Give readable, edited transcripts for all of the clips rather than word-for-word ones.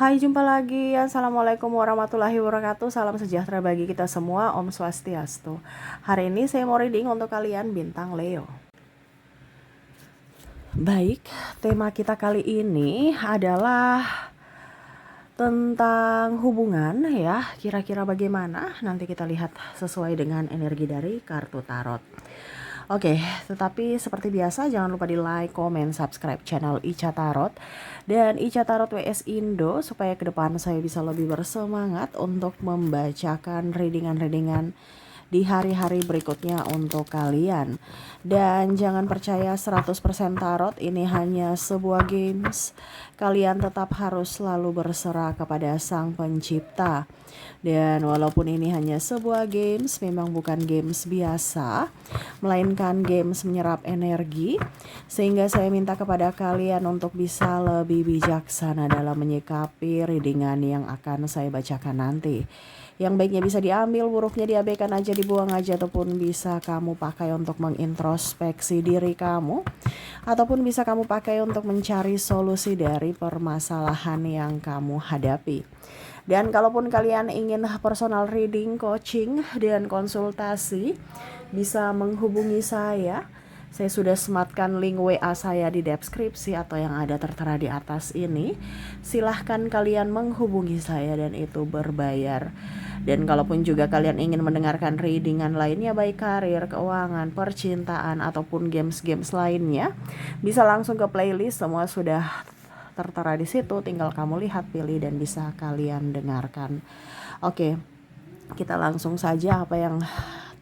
Hai, jumpa lagi. Assalamualaikum warahmatullahi wabarakatuh. Salam sejahtera bagi kita semua. Om Swastiastu. Hari ini saya mau reading untuk kalian bintang Leo. Baik, tema kita kali ini adalah tentang hubungan ya. Kira-kira bagaimana? Nanti kita lihat sesuai dengan energi dari kartu tarot. Oke, tetapi seperti biasa jangan lupa di like, comment, subscribe channel Ica Tarot dan Ica Tarot WS Indo supaya ke depan saya bisa lebih bersemangat untuk membacakan readingan-readingan di hari-hari berikutnya untuk kalian. Dan jangan percaya 100% tarot ini hanya sebuah games. Kalian tetap harus selalu berserah kepada Sang Pencipta. Dan walaupun ini hanya sebuah games, memang bukan games biasa, melainkan games menyerap energi, sehingga saya minta kepada kalian untuk bisa lebih bijaksana dalam menyikapi readingan yang akan saya bacakan nanti. Yang baiknya bisa diambil, buruknya diabaikan aja, dibuang aja, ataupun bisa kamu pakai untuk mengintrospeksi diri kamu, ataupun bisa kamu pakai untuk mencari solusi dari permasalahan yang kamu hadapi. Dan kalaupun kalian ingin personal reading, coaching, dan konsultasi, bisa menghubungi saya. Saya sudah sematkan link WA saya di deskripsi atau yang ada tertera di atas ini. Silahkan kalian menghubungi saya dan itu berbayar. Dan kalaupun juga kalian ingin mendengarkan readingan lainnya, baik karir, keuangan, percintaan, ataupun games-games lainnya, bisa langsung ke playlist, semua sudah tertera di situ, tinggal kamu lihat, pilih, dan bisa kalian dengarkan. Oke, kita langsung saja apa yang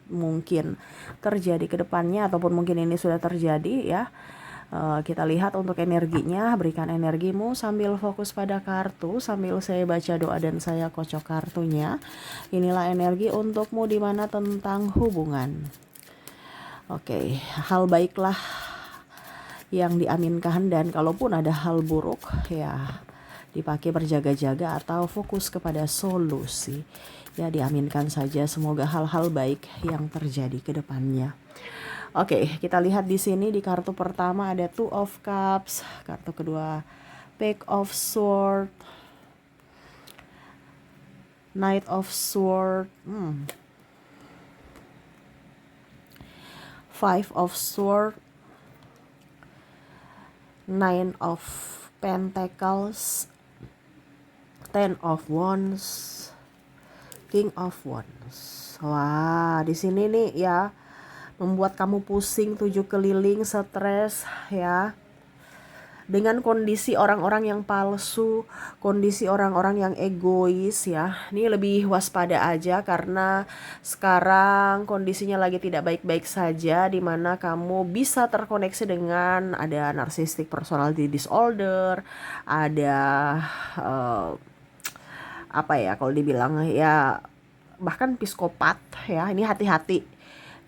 mungkin terjadi ke depannya, ataupun mungkin ini sudah terjadi ya. Kita lihat untuk energinya, berikan energimu sambil fokus pada kartu, sambil saya baca doa dan saya kocok kartunya. Inilah energi untukmu di mana tentang hubungan. Oke, hal baiklah yang diaminkan, dan kalaupun ada hal buruk ya dipakai berjaga-jaga atau fokus kepada solusi. Ya diaminkan saja, semoga hal-hal baik yang terjadi ke depannya. Oke, kita lihat di sini di kartu pertama ada Two of Cups, kartu kedua Page of Swords, Knight of Swords, Five of Swords, Nine of Pentacles, Ten of Wands, King of Wands. Wah, di sini nih ya membuat kamu pusing, tujuh keliling, stres ya. Dengan kondisi orang-orang yang palsu, kondisi orang-orang yang egois ya. Ini lebih waspada aja karena sekarang kondisinya lagi tidak baik-baik saja, dimana kamu bisa terkoneksi dengan ada narcissistic personality disorder, ada apa ya kalau dibilang ya bahkan psikopat ya. Ini hati-hati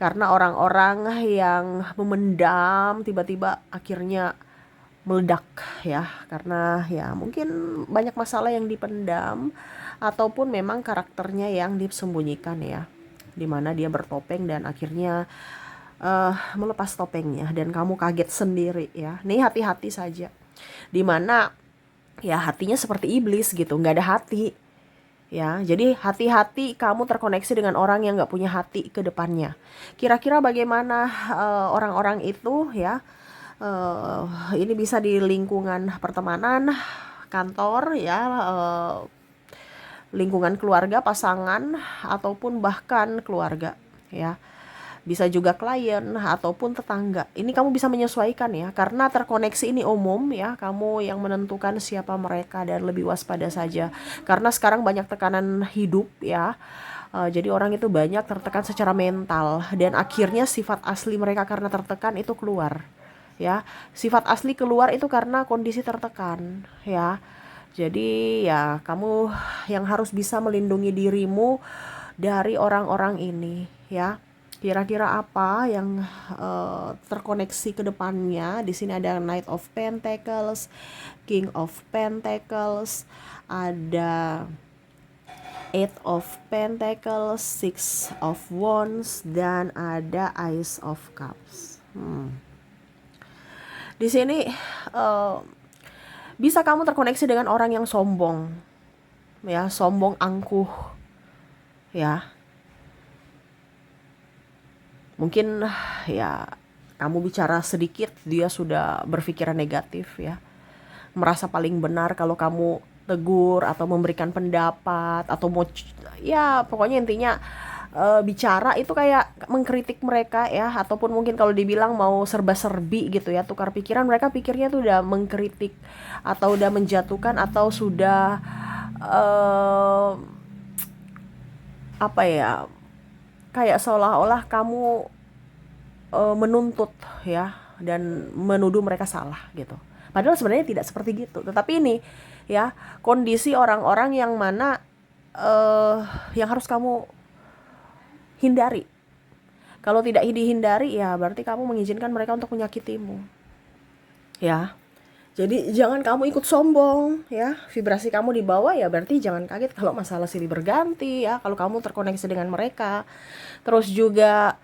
karena orang-orang yang memendam tiba-tiba akhirnya meledak ya, karena ya mungkin banyak masalah yang dipendam ataupun memang karakternya yang disembunyikan ya, dimana dia bertopeng dan akhirnya melepas topengnya dan kamu kaget sendiri ya. Nih hati-hati saja, dimana ya hatinya seperti iblis gitu, nggak ada hati ya. Jadi hati-hati kamu terkoneksi dengan orang yang nggak punya hati ke depannya. Kira-kira bagaimana orang-orang itu ya. Ini bisa di lingkungan pertemanan, kantor ya, lingkungan keluarga, pasangan, ataupun bahkan keluarga ya. Bisa juga klien ataupun tetangga. Ini kamu bisa menyesuaikan ya, karena terkoneksi ini umum ya. Kamu yang menentukan siapa mereka dan lebih waspada saja. Karena sekarang banyak tekanan hidup ya. Jadi orang itu banyak tertekan secara mental dan akhirnya sifat asli mereka karena tertekan itu keluar. Ya, sifat asli keluar itu karena kondisi tertekan ya. Jadi ya kamu yang harus bisa melindungi dirimu dari orang-orang ini ya. Kira-kira apa yang terkoneksi ke depannya? Di sini ada Knight of Pentacles, King of Pentacles, ada Eight of Pentacles, Six of Wands, dan ada Ace of Cups. Di sini Bisa kamu terkoneksi dengan orang yang sombong, ya, sombong angkuh, ya. Mungkin ya kamu bicara sedikit dia sudah berpikiran negatif, ya. Merasa paling benar kalau kamu tegur atau memberikan pendapat atau mau, ya pokoknya intinya bicara itu kayak mengkritik mereka, ya, ataupun mungkin kalau dibilang mau serba-serbi gitu, ya, tukar pikiran. Mereka pikirnya tuh udah mengkritik atau udah menjatuhkan atau sudah eh, apa ya, kayak seolah-olah kamu menuntut, ya, dan menuduh mereka salah gitu. Padahal sebenarnya tidak seperti gitu. Tetapi ini, ya, kondisi orang-orang yang mana yang harus kamu hindari. Kalau tidak dihindari, ya berarti kamu mengizinkan mereka untuk menyakitimu, ya. Jadi jangan kamu ikut sombong, ya. Vibrasi kamu di bawah, ya berarti jangan kaget kalau masalah silih berganti, ya. Kalau kamu terkoneksi dengan mereka, terus juga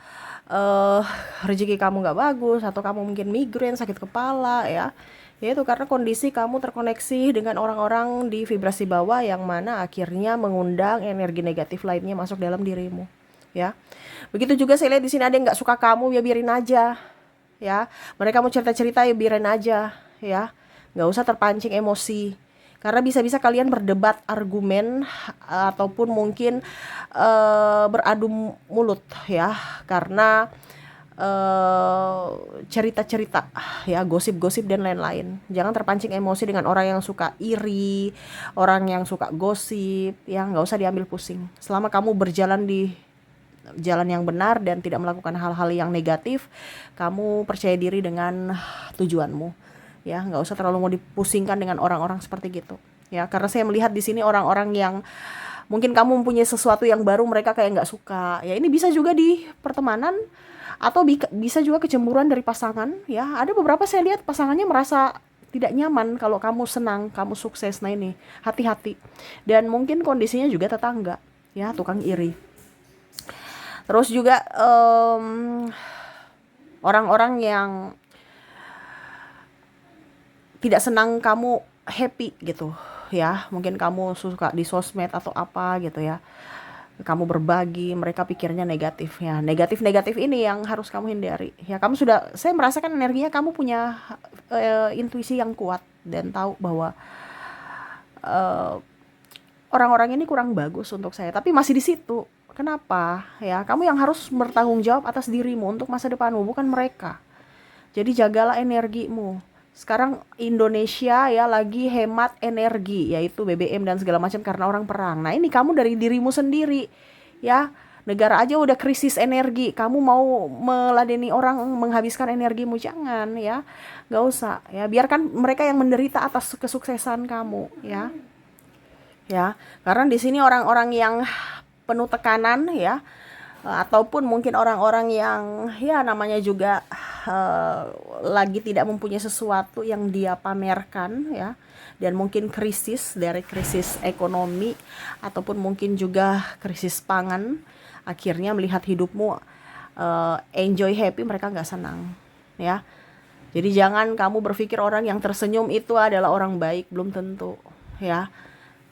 eh rezeki kamu nggak bagus atau kamu mungkin migrain, sakit kepala, ya. Ya itu karena kondisi kamu terkoneksi dengan orang-orang di vibrasi bawah yang mana akhirnya mengundang energi negatif lainnya masuk dalam dirimu, ya. Begitu juga saya lihat di sini ada yang nggak suka kamu, ya biarin aja, ya. Mereka mau cerita-cerita, ya biarin aja, ya. Nggak usah terpancing emosi. Karena bisa-bisa kalian berdebat argumen ataupun mungkin beradu mulut, ya. Karena cerita-cerita, ya, gosip-gosip dan lain-lain. Jangan terpancing emosi dengan orang yang suka iri, orang yang suka gosip, ya, nggak usah diambil pusing. Selama kamu berjalan di jalan yang benar dan tidak melakukan hal-hal yang negatif, kamu percaya diri dengan tujuanmu, ya. Nggak usah terlalu mau dipusingkan dengan orang-orang seperti gitu, ya. Karena saya melihat di sini orang-orang yang mungkin kamu mempunyai sesuatu yang baru, mereka kayak nggak suka, ya. Ini bisa juga di pertemanan atau bisa juga kecemburuan dari pasangan, ya. Ada beberapa saya lihat pasangannya merasa tidak nyaman kalau kamu senang, kamu sukses. Nah ini hati-hati. Dan mungkin kondisinya juga tetangga, ya, tukang iri. Terus juga orang-orang yang tidak senang kamu happy gitu, ya. Mungkin kamu suka di sosmed atau apa gitu, ya. Kamu berbagi, mereka pikirnya negatif, ya. Negatif-negatif ini yang harus kamu hindari, ya. Saya merasakan energinya kamu punya intuisi yang kuat dan tahu bahwa orang-orang ini kurang bagus untuk saya, tapi masih di situ. Kenapa? Ya, kamu yang harus bertanggung jawab atas dirimu untuk masa depanmu, bukan mereka. Jadi jagalah energimu. Sekarang Indonesia, ya, lagi hemat energi, yaitu BBM dan segala macam karena orang perang. Nah ini kamu dari dirimu sendiri, ya. Negara aja udah krisis energi, kamu mau meladeni orang menghabiskan energimu, jangan, ya. Gak usah, ya. Biarkan mereka yang menderita atas kesuksesan kamu, ya. Ya, karena di sini orang-orang yang penuh tekanan, ya, ataupun mungkin orang-orang yang, ya, namanya juga lagi tidak mempunyai sesuatu yang dia pamerkan, ya, dan mungkin dari krisis ekonomi ataupun mungkin juga krisis pangan, akhirnya melihat hidupmu enjoy, happy, mereka nggak senang, ya. Jadi jangan kamu berpikir orang yang tersenyum itu adalah orang baik, belum tentu, ya.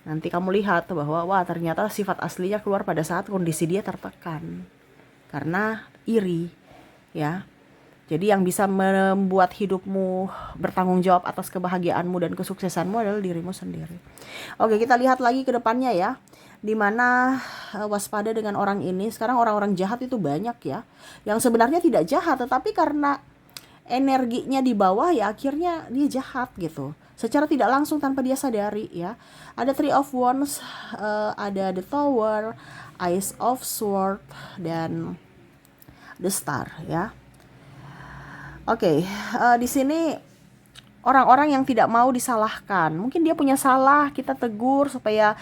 Nanti kamu lihat bahwa wah ternyata sifat aslinya keluar pada saat kondisi dia tertekan karena iri, ya. Jadi yang bisa membuat hidupmu bertanggung jawab atas kebahagiaanmu dan kesuksesanmu adalah dirimu sendiri. Oke, kita lihat lagi ke depannya, ya. Dimana waspada dengan orang ini. Sekarang orang-orang jahat itu banyak, ya, yang sebenarnya tidak jahat, tetapi karena energinya di bawah, ya, akhirnya dia jahat gitu secara tidak langsung tanpa dia sadari, ya. Ada Three of Wands, ada The Tower, Ace of Swords, dan The Star, ya. Oke, di sini orang-orang yang tidak mau disalahkan. Mungkin dia punya salah, kita tegur supaya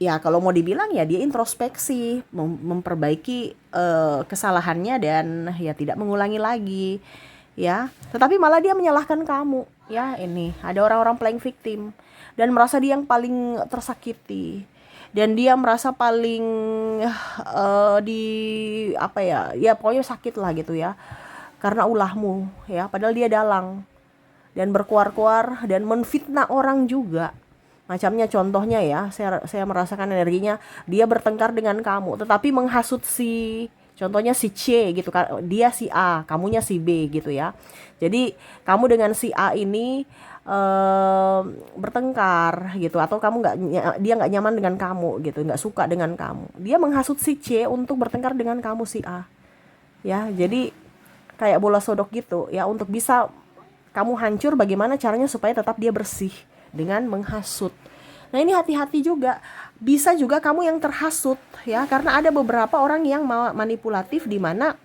ya kalau mau dibilang ya dia introspeksi, memperbaiki kesalahannya dan ya tidak mengulangi lagi, ya. Tetapi malah dia menyalahkan kamu, ya. Ini ada orang-orang playing victim dan merasa dia yang paling tersakiti dan dia merasa paling di apa ya, ya pokoknya sakit lah gitu, ya, karena ulahmu, ya. Padahal dia dalang, dan berkuar-kuar dan menfitnah orang juga. Macamnya contohnya ya, saya merasakan energinya dia bertengkar dengan kamu, tetapi menghasut si, contohnya si C gitu kan, dia si A, kamunya si B gitu ya. Jadi kamu dengan si A ini bertengkar gitu, atau dia nggak nyaman dengan kamu gitu, nggak suka dengan kamu. Dia menghasut si C untuk bertengkar dengan kamu si A. Ya, jadi kayak bola sodok gitu ya, untuk bisa kamu hancur, bagaimana caranya supaya tetap dia bersih dengan menghasut. Nah ini hati-hati juga, bisa juga kamu yang terhasut ya, karena ada beberapa orang yang manipulatif di mana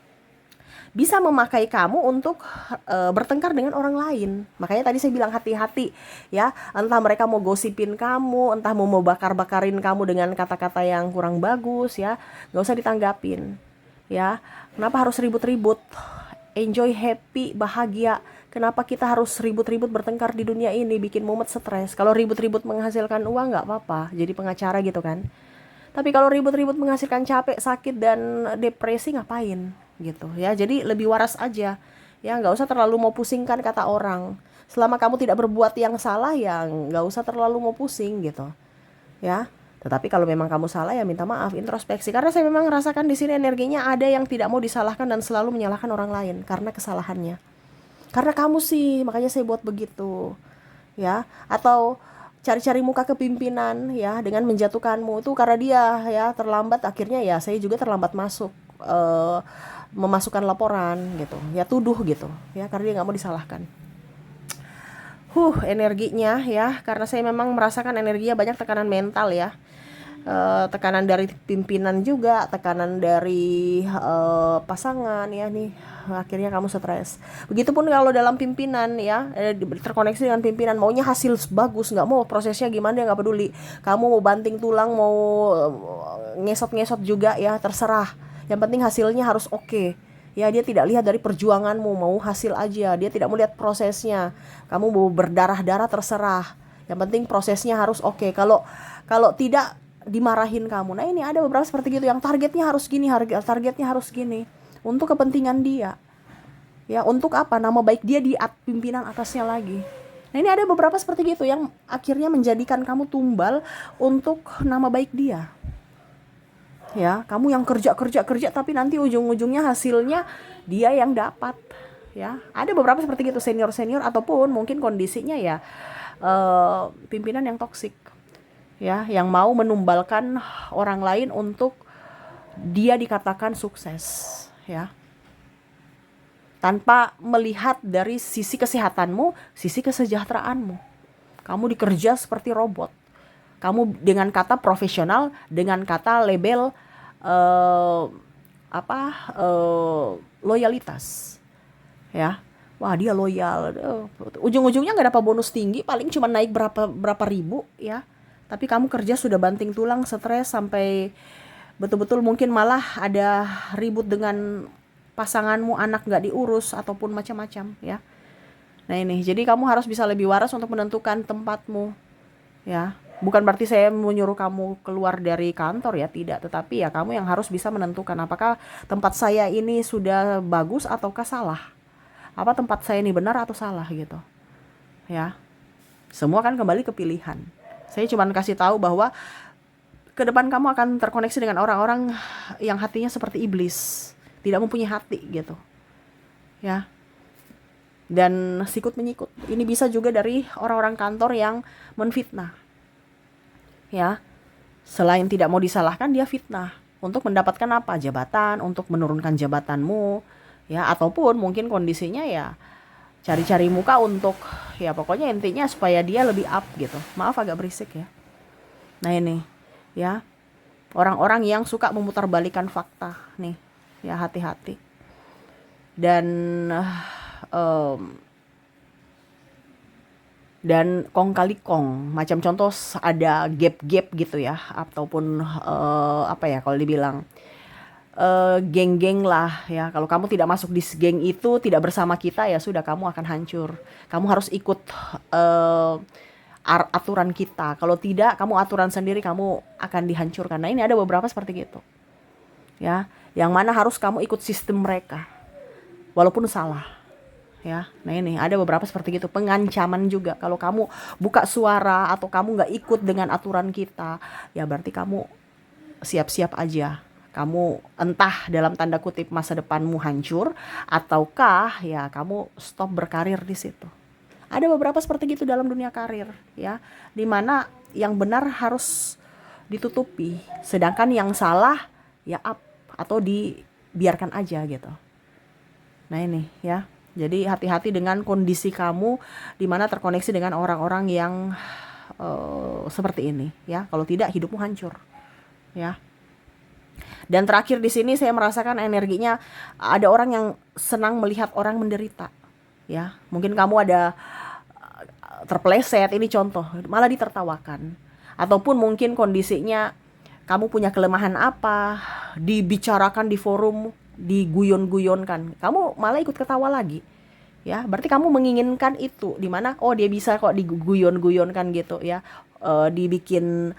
bisa memakai kamu untuk bertengkar dengan orang lain. Makanya tadi saya bilang hati-hati ya, entah mereka mau gosipin kamu, entah mau bakar-bakarin kamu dengan kata-kata yang kurang bagus ya, nggak usah ditanggapin ya. Kenapa harus ribut-ribut? Enjoy, happy, bahagia. Kenapa kita harus ribut-ribut bertengkar di dunia ini, bikin mumet, stres? Kalau ribut-ribut menghasilkan uang nggak apa-apa, jadi pengacara gitu kan. Tapi kalau ribut-ribut menghasilkan capek, sakit, dan depresi, ngapain gitu ya. Jadi lebih waras aja ya, nggak usah terlalu mau pusingkan kata orang. Selama kamu tidak berbuat yang salah ya nggak usah terlalu mau pusing gitu ya. Tetapi kalau memang kamu salah ya minta maaf, introspeksi. Karena saya memang merasakan di sini energinya ada yang tidak mau disalahkan dan selalu menyalahkan orang lain karena kesalahannya. Karena kamu sih, makanya saya buat begitu. Ya, atau cari-cari muka ke pimpinan ya dengan menjatuhkanmu, itu karena dia ya terlambat, akhirnya ya saya juga terlambat masuk memasukkan laporan gitu. Ya tuduh gitu. Ya karena dia nggak mau disalahkan. Energinya ya, karena saya memang merasakan energinya banyak tekanan mental ya. Tekanan dari pimpinan juga, tekanan dari pasangan ya nih, akhirnya kamu stres. Begitupun kalau dalam pimpinan ya, terkoneksi dengan pimpinan, maunya hasil bagus, nggak mau prosesnya gimana dia nggak peduli. Kamu mau banting tulang, mau ngesot-ngesot juga ya, terserah. Yang penting hasilnya harus oke. Ya dia tidak lihat dari perjuanganmu, mau hasil aja, dia tidak mau lihat prosesnya. Kamu mau berdarah-darah terserah, yang penting prosesnya harus oke. Kalau tidak dimarahin kamu. Nah ini ada beberapa seperti gitu yang targetnya harus gini, targetnya harus gini, untuk kepentingan dia ya, untuk apa, nama baik dia di pimpinan atasnya lagi. Nah ini ada beberapa seperti gitu yang akhirnya menjadikan kamu tumbal untuk nama baik dia ya. Kamu yang kerja tapi nanti ujung-ujungnya hasilnya dia yang dapat ya. Ada beberapa seperti gitu, senior ataupun mungkin kondisinya ya pimpinan yang toksik ya, yang mau menumbalkan orang lain untuk dia dikatakan sukses ya, tanpa melihat dari sisi kesehatanmu, sisi kesejahteraanmu. Kamu dikerja seperti robot. Kamu dengan kata profesional, dengan kata label loyalitas ya. Wah dia loyal, ujung-ujungnya nggak dapat bonus tinggi, paling cuma naik berapa ribu ya. Tapi kamu kerja sudah banting tulang, stres sampai betul-betul mungkin malah ada ribut dengan pasanganmu, anak nggak diurus ataupun macam-macam ya. Nah ini, jadi kamu harus bisa lebih waras untuk menentukan tempatmu ya. Bukan berarti saya menyuruh kamu keluar dari kantor ya, tidak. Tetapi ya kamu yang harus bisa menentukan apakah tempat saya ini sudah bagus ataukah salah. Apa tempat saya ini benar atau salah gitu. Ya. Semua kan kembali ke pilihan. Saya cuma kasih tahu bahwa ke depan kamu akan terkoneksi dengan orang-orang yang hatinya seperti iblis, tidak mempunyai hati gitu. Ya. Dan sikut menyikut. Ini bisa juga dari orang-orang kantor yang menfitnah. Ya, selain tidak mau disalahkan, dia fitnah untuk mendapatkan apa, jabatan, untuk menurunkan jabatanmu ya, ataupun mungkin kondisinya ya cari-cari muka untuk ya pokoknya intinya supaya dia lebih up gitu. Maaf agak berisik ya. Nah ini ya, orang-orang yang suka memutarbalikkan fakta nih ya, hati-hati. Dan kong kali kong, macam contoh ada gap-gap gitu ya, ataupun kalau dibilang geng-geng lah ya. Kalau kamu tidak masuk di geng itu, tidak bersama kita, ya sudah kamu akan hancur. Kamu harus ikut aturan kita. Kalau tidak, kamu aturan sendiri, kamu akan dihancurkan. Nah ini ada beberapa seperti gitu ya, yang mana harus kamu ikut sistem mereka walaupun salah ya. Nah ini ada beberapa seperti gitu, pengancaman juga. Kalau kamu buka suara atau kamu nggak ikut dengan aturan kita, ya berarti kamu siap-siap aja. Kamu entah dalam tanda kutip masa depanmu hancur, ataukah ya kamu stop berkarir di situ. Ada beberapa seperti gitu dalam dunia karir, ya, dimana yang benar harus ditutupi, sedangkan yang salah ya up atau dibiarkan aja gitu. Nah ini ya, jadi hati-hati dengan kondisi kamu di mana terkoneksi dengan orang-orang yang seperti ini ya. Kalau tidak hidupmu hancur ya. Dan terakhir di sini saya merasakan energinya ada orang yang senang melihat orang menderita ya. Mungkin kamu ada terpleset, ini contoh, malah ditertawakan. Ataupun mungkin kondisinya kamu punya kelemahan apa, dibicarakan di forum, diguyon-guyonkan, kamu malah ikut ketawa lagi. Ya, berarti kamu menginginkan itu, dimana oh dia bisa kok diguyon-guyonkan gitu ya, dibikin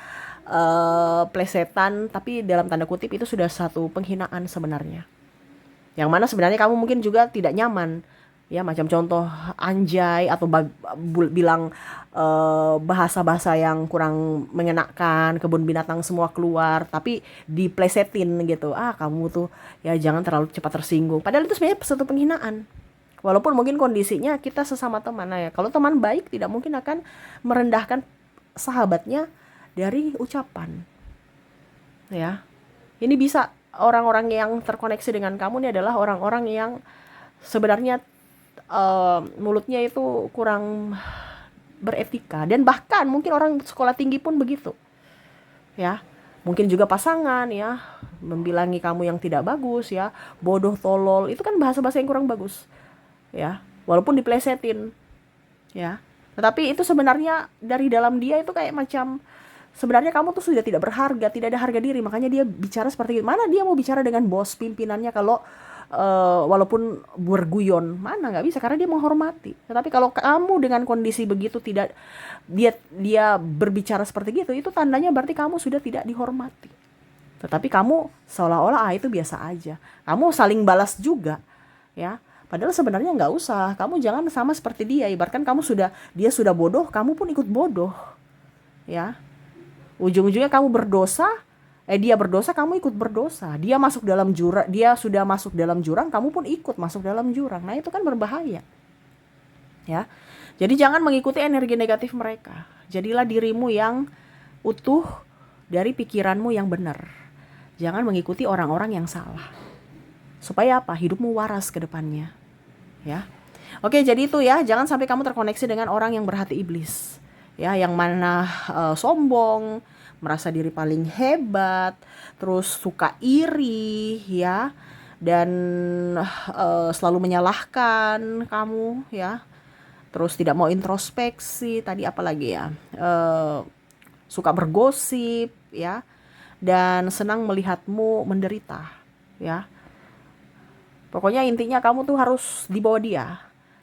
plesetan, tapi dalam tanda kutip itu sudah satu penghinaan sebenarnya. Yang mana sebenarnya kamu mungkin juga tidak nyaman. Ya, macam contoh anjay atau bilang bahasa-bahasa yang kurang mengenakan, kebun binatang semua keluar, tapi diplesetin gitu. Ah, kamu tuh ya jangan terlalu cepat tersinggung. Padahal itu sebenarnya satu penghinaan. Walaupun mungkin kondisinya kita sesama teman, ya. Kalau teman baik tidak mungkin akan merendahkan sahabatnya dari ucapan. Ya. Ini bisa orang-orang yang terkoneksi dengan kamu ini adalah orang-orang yang sebenarnya mulutnya itu kurang beretika, dan bahkan mungkin orang sekolah tinggi pun begitu ya. Mungkin juga pasangan ya, membilangi kamu yang tidak bagus ya, bodoh, tolol, itu kan bahasa-bahasa yang kurang bagus ya, walaupun diplesetin ya. Tetapi itu sebenarnya dari dalam dia itu kayak macam sebenarnya kamu tuh sudah tidak berharga, tidak ada harga diri, makanya dia bicara seperti itu. Mana dia mau bicara dengan bos pimpinannya kalau walaupun berguyon, mana nggak bisa, karena dia menghormati. Tetapi kalau kamu dengan kondisi begitu tidak, dia berbicara seperti gitu, itu tandanya berarti kamu sudah tidak dihormati. Tetapi kamu seolah-olah itu biasa aja, kamu saling balas juga ya. Padahal sebenarnya nggak usah, kamu jangan sama seperti dia. Ibaratkan dia sudah bodoh, kamu pun ikut bodoh ya. Ujung-ujungnya kamu berdosa, dia berdosa, kamu ikut berdosa. Dia sudah masuk dalam jurang, kamu pun ikut masuk dalam jurang. Nah, itu kan berbahaya. Ya. Jadi jangan mengikuti energi negatif mereka. Jadilah dirimu yang utuh dari pikiranmu yang benar. Jangan mengikuti orang-orang yang salah. Supaya apa? Hidupmu waras ke depannya. Ya. Oke, jadi itu ya, jangan sampai kamu terkoneksi dengan orang yang berhati iblis. Ya, yang mana sombong, merasa diri paling hebat, terus suka iri ya, dan selalu menyalahkan kamu ya, terus tidak mau introspeksi, tadi apa lagi ya, suka bergosip ya, dan senang melihatmu menderita ya. Pokoknya intinya kamu tuh harus di bawah dia.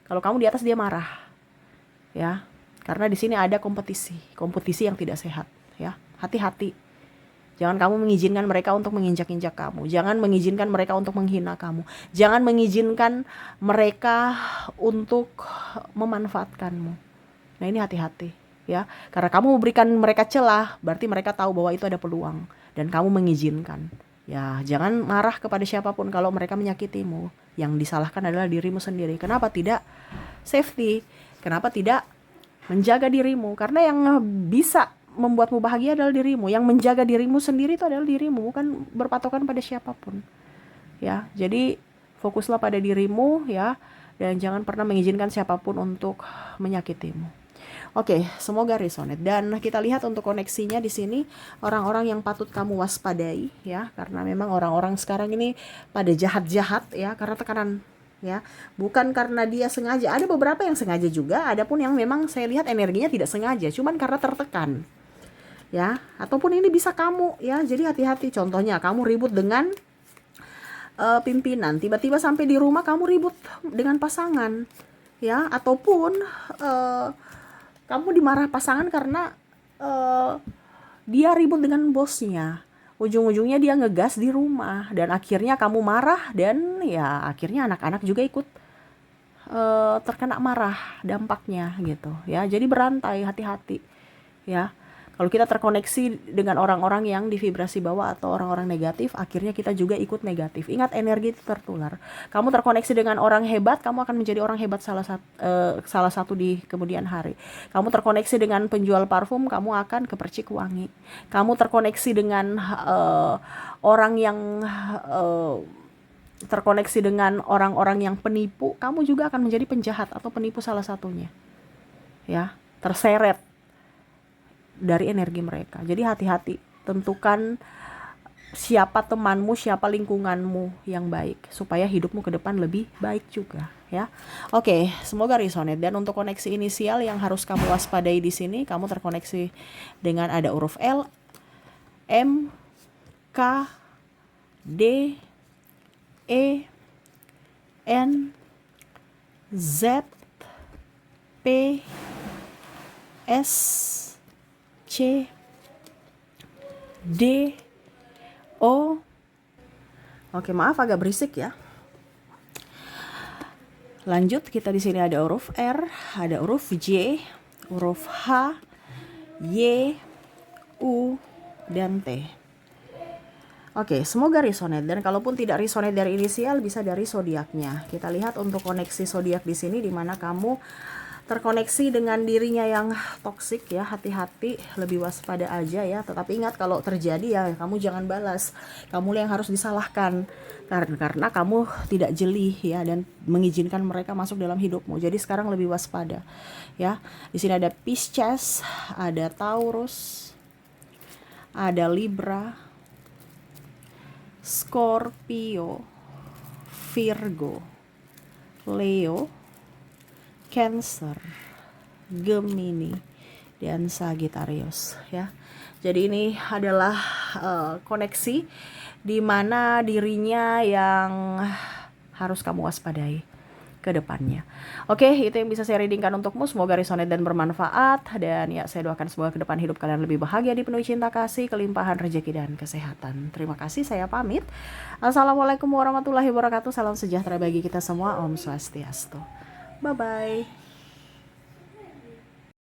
Kalau kamu di atas, dia marah ya, karena di sini ada kompetisi yang tidak sehat ya. Hati-hati. Jangan kamu mengizinkan mereka untuk menginjak-injak kamu. Jangan mengizinkan mereka untuk menghina kamu. Jangan mengizinkan mereka untuk memanfaatkanmu. Nah, ini hati-hati ya. Karena kamu memberikan mereka celah, berarti mereka tahu bahwa itu ada peluang dan kamu mengizinkan. Ya, jangan marah kepada siapapun kalau mereka menyakitimu. Yang disalahkan adalah dirimu sendiri. Kenapa tidak safety? Kenapa tidak menjaga dirimu? Karena yang bisa membuatmu bahagia adalah dirimu. Yang menjaga dirimu sendiri itu adalah dirimu, bukan berpatokan pada siapapun ya. Jadi fokuslah pada dirimu ya, dan jangan pernah mengizinkan siapapun untuk menyakitimu. Oke, semoga resonate. Dan kita lihat untuk koneksinya di sini, orang-orang yang patut kamu waspadai ya, karena memang orang-orang sekarang ini pada jahat-jahat ya, karena tekanan ya, bukan karena dia sengaja. Ada beberapa yang sengaja juga, ada pun yang memang saya lihat energinya tidak sengaja, cuman karena tertekan ya, ataupun ini bisa kamu ya. Jadi hati-hati. Contohnya kamu ribut dengan pimpinan, tiba-tiba sampai di rumah kamu ribut dengan pasangan ya, ataupun kamu dimarah pasangan karena dia ribut dengan bosnya. Ujung-ujungnya dia ngegas di rumah dan akhirnya kamu marah, dan ya akhirnya anak-anak juga ikut terkena marah dampaknya gitu ya. Jadi berantai, hati-hati ya. Kalau kita terkoneksi dengan orang-orang yang di vibrasi bawah atau orang-orang negatif, akhirnya kita juga ikut negatif. Ingat, energi itu tertular. Kamu terkoneksi dengan orang hebat, kamu akan menjadi orang hebat salah satu di kemudian hari. Kamu terkoneksi dengan penjual parfum, kamu akan kepercik wangi. Kamu terkoneksi dengan orang yang terkoneksi dengan orang-orang yang penipu, kamu juga akan menjadi penjahat atau penipu salah satunya. Ya, terseret dari energi mereka. Jadi hati-hati, tentukan siapa temanmu, siapa lingkunganmu yang baik supaya hidupmu ke depan lebih baik juga ya. Oke, semoga resonate. Dan untuk koneksi inisial yang harus kamu waspadai di sini, kamu terkoneksi dengan ada huruf L, M, K, D, E, N, Z, P, S, C, D, O. Oke, maaf agak berisik ya. Lanjut, kita di sini ada huruf R, ada huruf J, huruf H, Y, U, dan T. Oke, semoga resonate. Dan kalaupun tidak resonate dari inisial, bisa dari zodiaknya. Kita lihat untuk koneksi zodiak di sini, di mana kamu terkoneksi dengan dirinya yang toksik ya. Hati-hati, lebih waspada aja ya. Tetapi ingat, kalau terjadi ya kamu jangan balas. Kamu yang harus disalahkan karena kamu tidak jeli ya dan mengizinkan mereka masuk dalam hidupmu. Jadi sekarang lebih waspada ya. Di sini ada Pisces, ada Taurus, ada Libra, Scorpio, Virgo, Leo, Cancer, Gemini, dan Sagittarius ya. Jadi ini adalah koneksi di mana dirinya yang harus kamu waspadai ke depannya. Oke, itu yang bisa saya readingkan untukmu. Semoga resonate dan bermanfaat. Dan ya, saya doakan semoga ke depan hidup kalian lebih bahagia, dipenuhi cinta kasih, kelimpahan rezeki dan kesehatan. Terima kasih, saya pamit. Assalamualaikum warahmatullahi wabarakatuh. Salam sejahtera bagi kita semua. Om Swastiastu. Bye-bye.